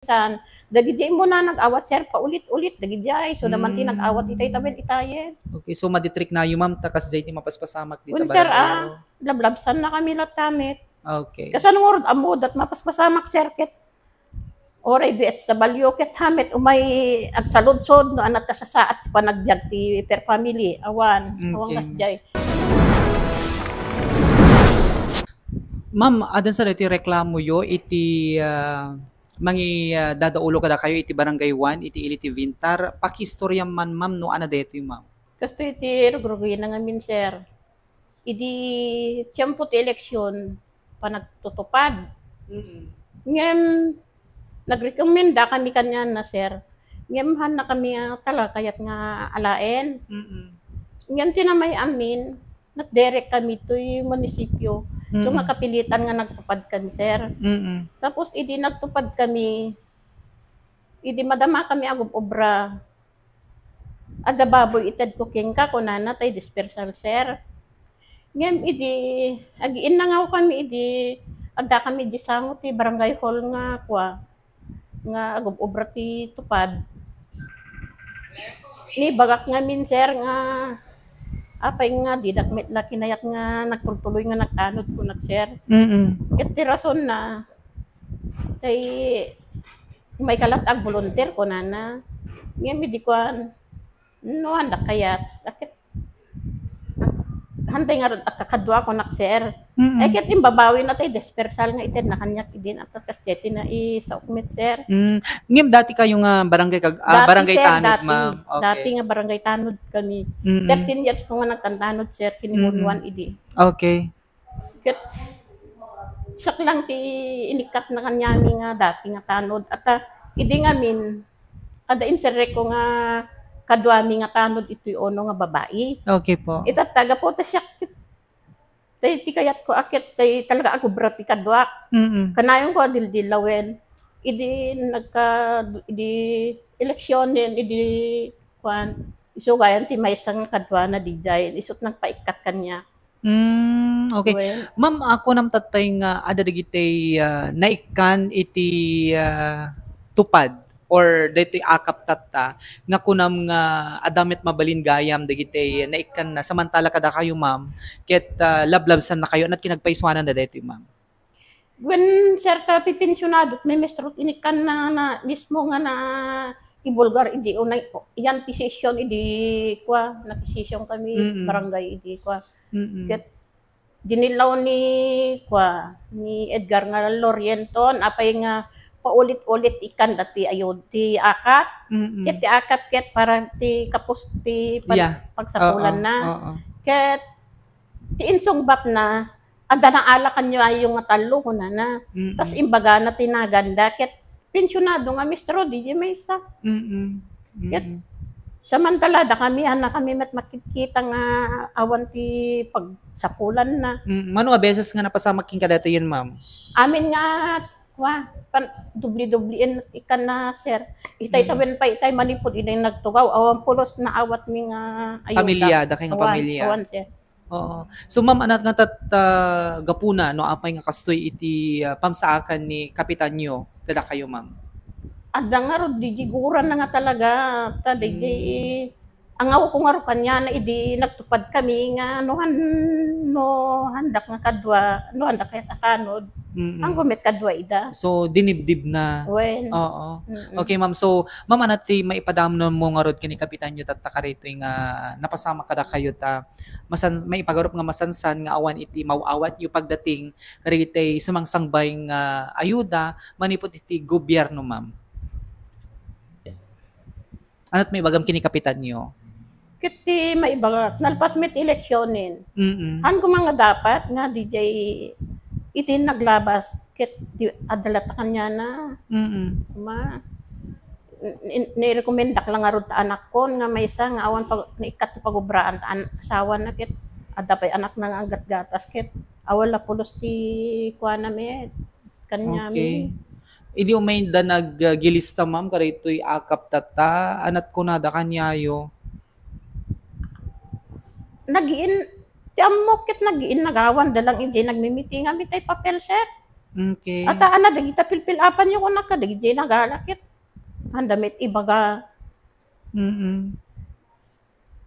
San dagiti mo na nag-awat sir paulit-ulit dagiti so naman ti nag-awat itay taben itayen. Okay, so maditrik na yung ma'am takas jay ti mapaspasamak dita Sir barangay. lablabsan na kami latamit. Okay. Kasano ngurod amod at mapaspasamak sir ket oray DHW ket hamet umay agsaludsod no anat sa saat panagbiag ti per family awan kasjay. Ma'am, adan sa iti reklamo yo iti dadaulo kada kayo iti barangay 1 iti Iliti Vintar pakistorya man ma'am no ana deto ma'am. Kasto iti rugrugin na ngamin sir. Idi tiyempo ti eleksyon panagtutupad. Ngem nagrekomenda kami kanya na sir. Ngem han na kami tala kayat nga alaen. Ngem tinamay amin nagdirect kami to yung munisipyo. So nga kapilitan nga nagtupad kami sir. Tapos idi nagtupad kami, idi madama kami agub obra. Adda baboy ited cooking ka kunana tay dispersal sir. Ngem idi agiin na nga kami idi adda kami di sangot ti barangay hall nga nga agub obra ti tupad. Ni bagak nga min sir nga apay nga di dakmet la kinayat nga nagtuloy nga nagtanod ko nagser. Ket ti rason na kay may kalatag volunteer ko nana. Ngem di kuan no handa kayat akit handay nga kakadwa ko nakser. Ket imbabawi na tay dispersal nga ited na kanyak idin atas kasjeti na isaukmet sir. Ngem dati kayo nga barangay barangay sir, tanod ma'am. Okay. Dati nga barangay tanod kami. 13 years ko nga nagtantanod sir kinimunwan idi. Okay. Ket sak lang ti inikat na kanyami nga dati nga tanod at idi nga min kada inserre ko nga kadwami nga tanod ito'y ono nga babae. Okay po. Ita taga po ta siya tay ti kayat ko akit tay talaga ako brat ti kadwa. Kanayon ko dildilawen. Idi eleksyon din idi kuan isugayan ti maysang kadwa na dijay isut nagpaikat kanya. Okay. Well, ma'am ako nam tatay nga ada digitay naikan iti tupad or daytoy akap tatta nga kunam nga adamet mabalin gayam dagiti naikan na samantala kada kayo ma'am ket lablabsan na kayo at kinagpaiswanan na daytoy ma'am. When serta pipensyonado may mestrot inikan na mismo nga na ibulgar idi unay yan ti session idi na session kami barangay idi ket dinilaw ni Edgar nga Lorienton apay nga paulit-ulit ikan dati ayod ti akat ket ti akat ket para ti kapos ti pagsapulan na ket ti insungbat na ada na ala kanyo ayong nga talo kunana tas imbaga na tinaganda ket pensyonado nga mistro di may isa ket samantala da kami ana kami met makikita nga awan ti pagsapulan na mano a beses nga napasamak king kada yun ma'am amin nga dubli-dubliin ikan na sir. Itay tawen pa itay manipod inay nagtugaw awan pulos na awat mi nga ayuda. Pamilya, da kay nga pamilya. Awan sir. Oo. So ma'am anat nga gapuna no apay nga kastoy iti pamsaakan ni kapitan nyo kada kayo ma'am. Adda nga rod di giguran na nga talaga ta di angaw ko nga ro kanya na idi nagtupad kami nga no handak nga kadwa no handak kayat akanod. Ang gumet kadwa ida. So dinibdib na. Well, oo. Okay ma'am. So ma'am anati maipadamnon mo nga rod kini kapitan nyo tatta karito nga napasama kada kayo ta may ipagarup nga masansan nga awan iti mauawat yu pagdating karite sumangsangbay nga ayuda manipot iti gobyerno ma'am. Anat may bagam kini kapitan nyo? Kiti maibagat nalpas met eleksyonin. Han ko mga dapat nga DJ itin naglabas ket adalata kanya na nirekomenda lang nga rod ta anak ko nga may isa nga awan pag naikat pagubraan ta asawa na ket adda pay anak na nga gatas ket awala pulos ti kuana met kanya mi. Idi umay da naggilista ma'am karitoy akap tata anat ko nada kanyayo. Nagiin ti amok ket nagiin nagawan dalang hindi nagmimiting ami tay papel sir. Okay. Ata ana dagita pilpilapan yung kunak ka dagiti nagalakit. Handamit ibaga.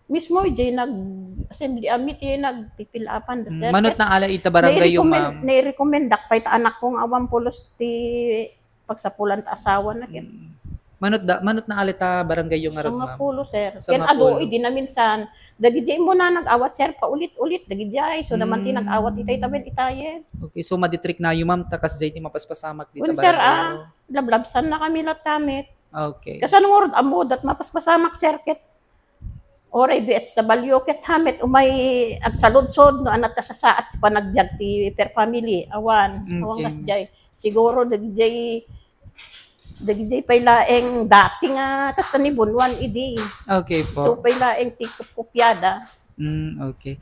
Mismo jay nag-assembly amit nagpipilapan da sir. Manot na ala ita barangay yung ma'am. Nai-recommend pay ta anak kong awan pulos ti pagsapulan ta asawa na ket. Manot na alita barangay yung arod ma'am. Sa pulo sir. Ken ado idi na minsan dagiti mo na nag-awat sir paulit-ulit dagiti so naman ti nag-awat itay taben itayen. Okay, so maditrik na yung ma'am ta kas jay ti mapaspasamak dito barangay. Sir lablabsan na kami latamit. Okay. Kasan ngorod amod at mapaspasamak sir ket oray BHW ket hamet umay agsaludsod no anat ta sa saat pa nagbiag ti per family awan kas jay siguro dagiti paylaeng dati nga kas ni bunwan idi. Okay po. So paylaeng ti kopyada. Okay.